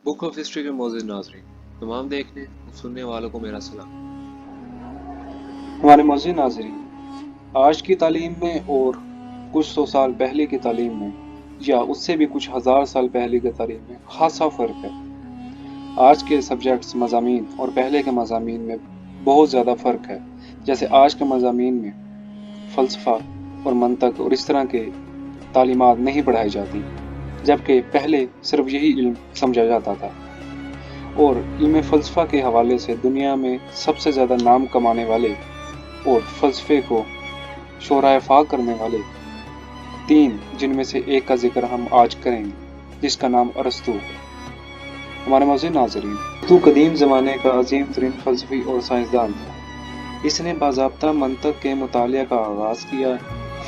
Book of history के मौजूद नाजरीन, तमाम देखने और सुनने वालों को मेरा सलाम। हमारे मौजूद नाज़रीन, आज की तालीम में और कुछ सौ साल पहले की तालीम में या उससे भी कुछ हज़ार साल पहले की तालीम में खासा फ़र्क है। आज के सब्जेक्ट्स मज़ामीन और पहले के मज़ामीन में बहुत ज़्यादा फ़र्क है। जैसे आज के मज़ामीन में फ़लसफ़ा और मंतक और इस तरह के तालीमात नहीं पढ़ाई जाती, जबकि पहले सिर्फ यही इल्म समझा जाता था। और इल्म फ़लसफ़ा के हवाले से दुनिया में सबसे ज़्यादा नाम कमाने वाले और फ़लसफ़े को शोराए फ़ाक करने वाले तीन, जिनमें से एक का जिक्र हम आज करेंगे, जिसका नाम अरस्तू है। हमारे मौजूद नाज़रीन, अरस्तू कदीम ज़माने का अजीम तरीन फ़लसफ़ी और साइंसदान था। इसने बाज़ाब्ता मंतक के मुतालिया का आगाज़ किया,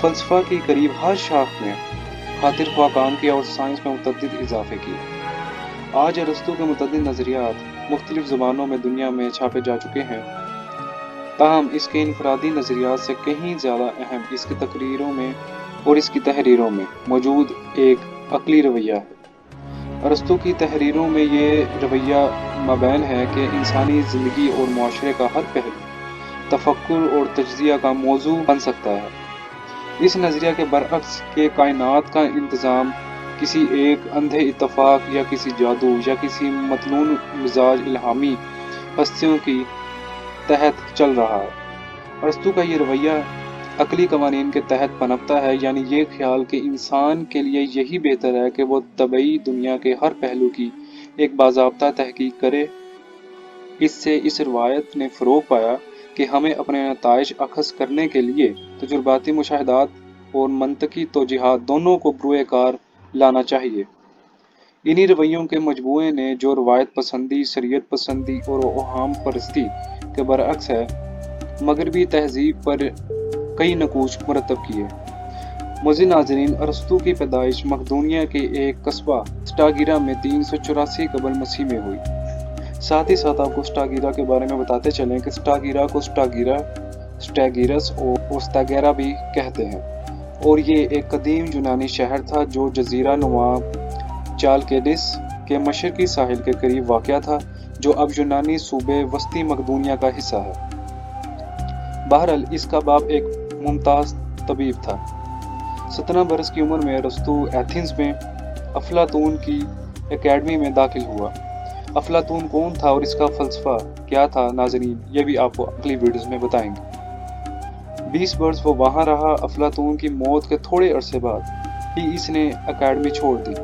फ़लसफ़ा की करीब हर शाख में खातिर ख्वाह काम किया और साइंस में मुतअद्दिद इज़ाफ़े किए। आज अरस्तू के मुतअद्दिद नज़रियात मुख्तलिफ़ ज़ुबानों में दुनिया में छापे जा चुके हैं, ताहम इसके इनफरादी नज़रियात से कहीं ज़्यादा अहम इसकी तकरीरों में और इसकी तहरीरों में मौजूद एक अक़ली रवैया है। अरस्तू की तहरीरों में ये रवैया मबैन है कि इंसानी ज़िंदगी और मुआशरे का हर पहलू तफक्कुर और तज्ज़िया का मौजू बन सकता है। इस नज़रिया के बरअक्स के कायनात का इंतज़ाम किसी एक अंधे इत्तफ़ाक़ या किसी जादू या किसी मतलून मिजाज इल्हामी हस्तियों की तहत चल रहा है। अरस्तू का ये रवैया अक़ली कवानीन के तहत पनपता है, यानी ये ख्याल कि इंसान के लिए यही बेहतर है कि वो तबई दुनिया के हर पहलू की एक बाज़ाब्ता तहकीक करे। इससे इस रवायत ने फ़रोग़ पाया कि हमें अपने नताइज अख़ज़ करने के लिए तजुर्बाती मुशाहिदात और मंतकी तौजीहात दोनों को बरूए कार लाना चाहिए। इन्हीं रवैयों के मजमूए ने जो रवायत पसंदी, शरीयत पसंदी और ओहाम परस्ती के बरअक्स है, मगरबी तहज़ीब पर कई नकूश मुरतब किए। मुअज़्ज़िज़ नाज़रीन, अरस्तू की पैदाइश मकदूनिया के एक कस्बा स्टागिरा में 384 क़ब्ल मसीह में हुई। साथ ही साथ आपको स्टागिरा के बारे में बताते चलें कि स्टागिरा को स्टागिरा, स्टैगिरस और स्टागेरा भी कहते हैं, और ये एक कदीम यूनानी शहर था जो जज़ीरा नुमा चालकेडिस के मशरकी साहिल के करीब वाक़या था, जो अब यूनानी सूबे वस्ती मकदूनिया का हिस्सा है। बहरहाल इसका बाप एक मुमताज़ तबीब था। 17 बरस की उम्र में अरस्तू एथेंस में अफलातून की एकेडमी में दाखिल हुआ। अफलातून कौन था और इसका फ़लसफ़ा क्या था नाज़रीन, ये भी आपको अगली वीडियोज़ में बताएंगे। 20 बरस वो वहाँ रहा। अफलातून की मौत के थोड़े अरसे बाद ही इसने एकेडमी छोड़ दी।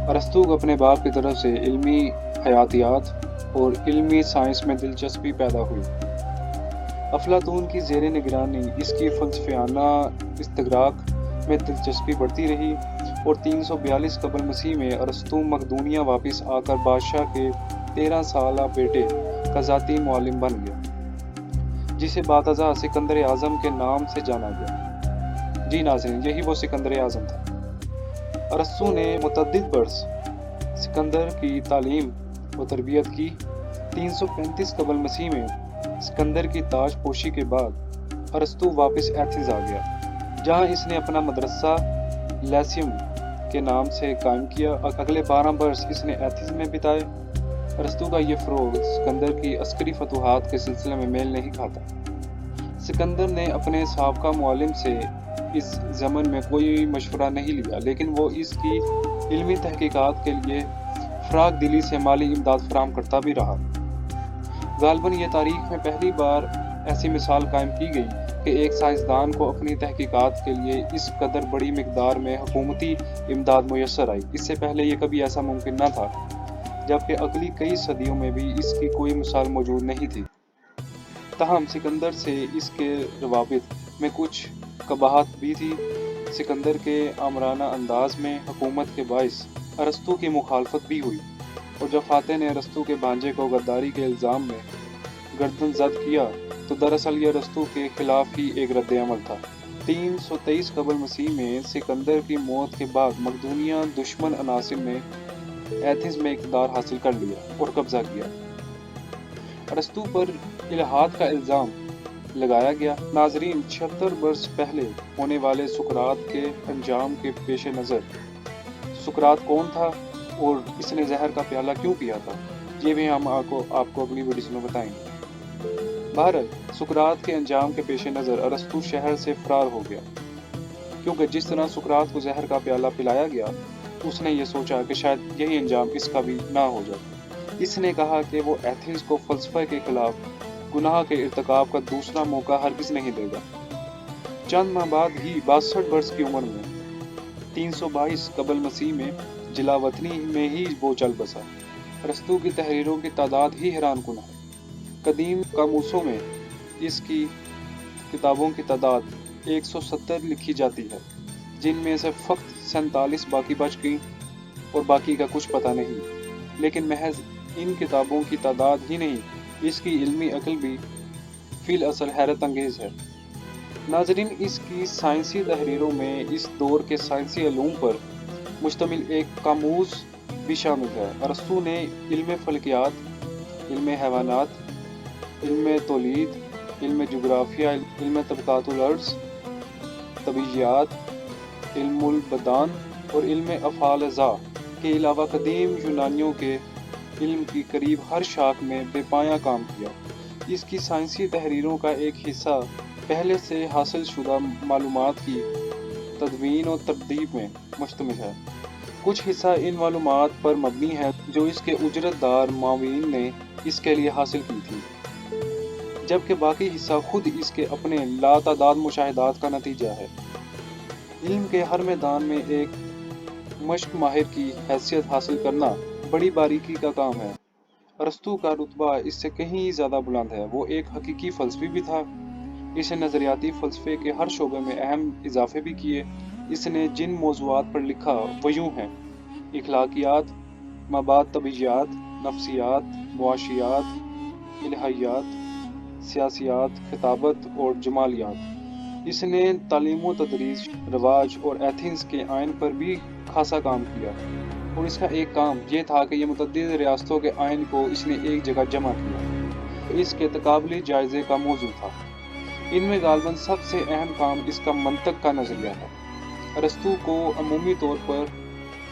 अरस्तू को अपने बाप की तरफ से इल्मी हयातियात और इल्मी साइंस में दिलचस्पी पैदा हुई। अफलातून की ज़ेरे निगरानी इसकी फ़लसफ़ियाना इस्तगराक में दिलचस्पी बढ़ती रही और 342 क़ब्ल मसीह में अरस्तू मकदूनिया वापस आकर बादशाह के 13 साला बेटे का ज़ाती मुअल्लिम बन गया, जिसे बातज़ा सिकंदर आज़म के नाम से जाना गया। जी नाज़रीन, यही वो सिकंदर आज़म था। अरस्तू ने मुतअद्दिद बरस सिकंदर की तालीम व तरबियत की। 335 क़ब्ल मसीह में सिकंदर की ताज पोशी के बाद अरस्तू वापस एथेंस आ गया, जहाँ इसने अपना मदरसा लैसियम के नाम से कायम किया। अगले 12 बरस इसने एथेंस में बिताए। अरस्तू का ये फ़रोग़ सिकंदर की अस्करी फतूहात के सिलसिले में मेल नहीं खाता। सिकंदर ने अपने साबका मुअल्लिम से इस ज़मन में कोई मशवरा नहीं लिया, लेकिन वो इसकी इल्मी तहकीकात के लिए फ़राग़ दिली से माली इमदाद फ़राहम करता भी रहा। ग़ालिबन ये तारीख़ में पहली बार ऐसी मिसाल कायम की गई कि एक साइंसदान को अपनी तहकीकात के लिए इस कदर बड़ी मिक़दार में हुकूमती इमदाद मुयस्सर आई। इससे पहले ये कभी ऐसा मुमकिन न था, जबकि अगली कई सदियों में भी इसकी कोई मिसाल मौजूद नहीं थी। ताहम सिकंदर से इसके रवाबित में कुछ कबाहत भी थी। सिकंदर के आमराना अंदाज में हुकूमत के बाइस अरस्तू की मुखालफत भी हुई, और जब फातेह ने अरस्तू के भांजे को गद्दारी के इल्ज़ाम में गर्दन ज़द किया, तो दरअसल ये अरस्तू के खिलाफ ही एक रद्द अमल था। 323 क़ब्ल मसीह में सिकंदर की मौत के बाद मकदूनिया दुश्मन अनासिर ने एथेंस में इक़्तिदार हासिल कर लिया और कब्ज़ा किया। अरस्तू पर इल्हाद का इल्ज़ाम लगाया गया। नाज़रीन, 76 बरस पहले होने वाले सुकरात के अंजाम के पेश नज़र सुकरात कौन था और इसने जहर का प्याला क्यों पिया था, ये भी हम आपको अगली वीडियो में बताएंगे। बहरहाल, सुकरात के अंजाम के पेश नज़र अरस्तु शहर से फरार हो गया, क्योंकि जिस तरह सुकरात को जहर का प्याला पिलाया गया, उसने ये सोचा कि शायद यही अंजाम इसका भी ना हो जाए। इसने कहा कि वो एथेंस को फ़लसफ़े के खिलाफ गुनाह के इर्तिकाब का दूसरा मौका हरगिज़ नहीं देगा। चंद माह बाद ही 62 वर्ष की उम्र में 322 कबल मसीह में जिलावतनी में ही वो चल बसा। अरस्तु की तहरीरों की तादाद ही हैरान कुन है। कदीम कामूसों में इसकी किताबों की तादाद 170 लिखी जाती है, जिनमें से फ़कत 47 बाकी बच गई और बाकी का कुछ पता नहीं। लेकिन महज इन किताबों की तादाद ही नहीं, इसकी इल्मी अक्ल भी फिल असल हैरत अंगेज़ है। नाज़रीन, इसकी साइंसी तहरीरों में इस दौर के साइंसी अलूम पर मुश्तमिल एक कामूस भी शामिल है। अरस्तु ने इल्म फल्कियात, इल्म हैवानात, इल्म तौलीद, इल्म जुग्राफिया, इल्म तबकातुल अर्ज़, तबीयत, इल्मुल बदान और इल्म अफ़ाल-ए-ज़ा के अलावा कदीम यूनानियों के इल्म की करीब हर शाख में बेपाया काम किया। इसकी साइंसी तहरीरों का एक हिस्सा पहले से हासिल शुदा मालूमात की तदवीन और तरतीब में मुश्तमिल है। कुछ हिस्सा इन मालूमात पर मबनी है जो इसके उजरतदार मावीन ने इसके लिए हासिल की थी, जबकि बाकी हिस्सा खुद इसके अपने लातादाद मुशाहिदात का नतीजा है। इल्म के हर मैदान में एक मश्क माहिर की हैसियत हासिल करना बड़ी बारीकी का काम है। अरस्तु का रुतबा इससे कहीं ज़्यादा बुलंद है। वो एक हकीकी फ़लसफ़ी भी था। इसने नज़रियाती फ़लसफ़े के हर शोबे में अहम इजाफे भी किए। इसने जिन मौज़ूआत पर लिखा वो यूँ हैं: इखलाकियात, मबाद तबीयत, नफ्सियात, मुआशियात, इल्हायात, सियासियात, खिताबत और जमालियात। इसने तालीम व तदरीस, रवाज और एथेंस के आइन पर भी खासा काम किया, और इसका एक काम ये था कि ये मुतअद्दिद रियासतों के आइन को इसने एक जगह जमा किया। इसके तकाबली जायज़े का मौजू था। इनमें गालबन सबसे अहम काम इसका मंतक का नज़रिया है। अरस्तु को अमूमी तौर पर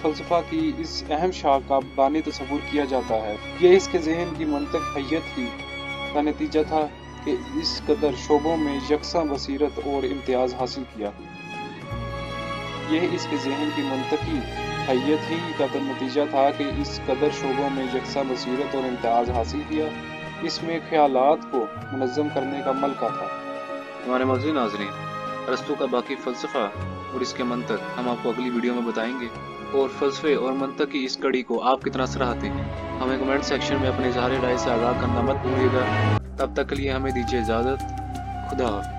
फ़लसफ़ा की इस अहम शाख का बानी तस्वुर किया जाता है। ये इसके ज़हन की मंतक हैयत ही का नतीजा था कि इस कदर शोबों में यकसा बसीरत और इम्तियाज़ हासिल किया। यह इसके ज़हन की मंतकी हैयत ही का नतीजा था कि इस कदर शोबों में यकसा बसीरत और इम्तियाज़ हासिल किया। इसमें ख्यालात को मुनज़्ज़म करने का मलका था। हमारे मौजूद नाज़रीन, अरस्तु का बाकी फ़लसफ़ा और इसके मंतक हम आपको अगली वीडियो में बताएंगे। और फ़लसफ़े और मंतक की इस कड़ी को आप कितना सराहते हैं, हमें कमेंट सेक्शन में अपने इज़हार राय से आगाह करना मत भूलिएगा। तब तक के लिए हमें दीजिए इजाज़त। खुदा हाफ़िज़।